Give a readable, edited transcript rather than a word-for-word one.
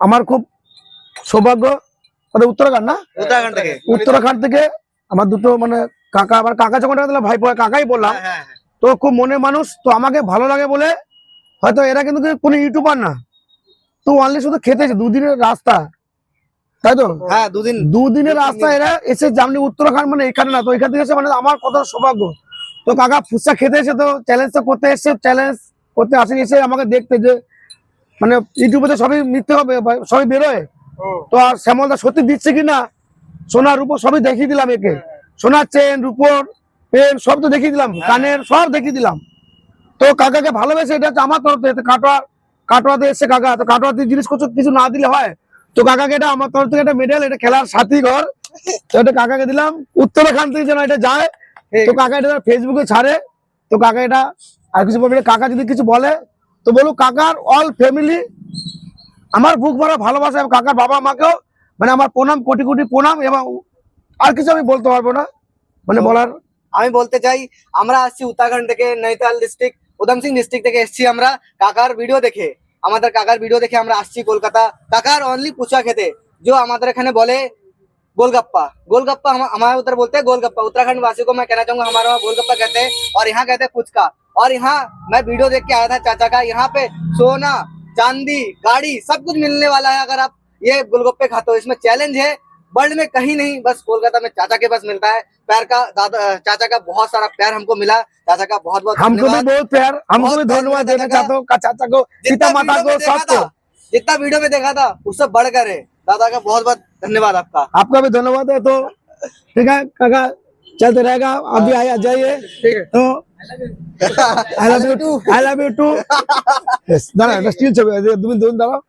আমার খুব সৌভাগ্য, উত্তরাখণ্ড না, উত্তরাখণ্ড থেকে আমার দুটো মানে কাকা, আমার কাকা যখন ভাই কাকাই বললাম, তো খুব মনের মানুষ, তো আমাকে ভালো লাগে বলে, হয়তো এরা কিন্তু কোনো ইউটিউবার না, তো অনলি শুধু খেতে এসে, দুদিনের রাস্তা, তাই তো? হ্যাঁ, দুদিনের রাস্তা এরা এসে জামনি উত্তরাখণ্ড, মানে এখানে না, তো এখান থেকে এসে মানে আমার কত সৌভাগ্য। তো কাকা ফুচকা খেতে এসে, তো চ্যালেঞ্জ তো করতে এসছে, চ্যালেঞ্জ করতে আসেনি, এসে আমাকে দেখতে যে মানে ইউটিউবে তো সবই মিথ্যে হবে, সবই বেরোয়, তো আর শ্যামলদা সত্যি দিচ্ছে কিনা, সোনার উপর সবই দেখিয়ে দিলাম, একে সোনার চেন, রূপোর পেন সব তো দেখিয়ে দিলাম, কানের সব দেখিয়ে দিলাম। তো কাকাকে ভালোবেসে, এটা হচ্ছে আমার তরফ থেকে, কাটোয়াতে এসছে কাকা, তো কাটোয়াতে জিনিস কিছু না দিলে হয়, তো কাকাকে এটা আমার তরফ থেকে একটা মেডেল, এটা খেলার সাথী ঘর, তো এটা কাকাকে দিলাম, উত্তরাখণ্ড থেকে যেন এটা যায়, তো কাকা এটা ফেসবুকে ছাড়ে, তো কাকা এটা আর কিছু বলবে, কাকা যদি কিছু বলে তো বলুক, কাকার অল ফ্যামিলি আমার বুক ভরা ভালোবাসা, এবং কাকার বাবা মাকেও মানে আমার প্রণাম, কোটি কোটি প্রণাম, এবং আর কিছু আমি বলতে পারবো না, মানে বলার। আমি বলতে চাই, আমরা আসছি উত্তরাখণ্ড থেকে, নৈতাল ডিস্ট্রিক্ট, উধম সিং ডিস্ট্রিক্ট থেকে এসেছি আমরা কাকার ভিডিও দেখে, আমাদের কাকার ভিডিও দেখে আমরা আসছি কলকাতা কাকার অনলি ফুচকা খেতে, जो আমাদের এখানে বলে गोलगप्पा। गोलगप्पा हमारे उधर बोलते हैं गोलगप्पा। उत्तराखंड वासियों को मैं कहना चाहूंगा, हमारे वहाँ गोलगप्पा कहते हैं और यहाँ कहते हैं फुचका। और यहाँ मैं वीडियो देख के आया था चाचा का, यहाँ पे सोना चांदी गाड़ी सब कुछ मिलने वाला है अगर आप ये गोलगप्पे खाते हो। इसमें चैलेंज है, वर्ल्ड में कहीं नहीं, बस कोलकाता में चाचा के पास मिलता है। प्यार का दादा, चाचा का बहुत सारा प्यार हमको मिला, चाचा का बहुत बहुत हमको भी बहुत प्यार, हमको भी धन्यवाद देना चाहता हूँ चाचा को, सीता माता को, सबको। जितना वीडियो में देखा था उससे बढ़कर है। दादा का बहुत बहुत धन्यवाद आपका, आपका भी धन्यवाद है। तो ठीक है काका, चलते रहेगा, अभी आया जाइए, तो आई लव यू टू, दाঁড়া স্টিল ছবি, তুমি দাঁড়াও।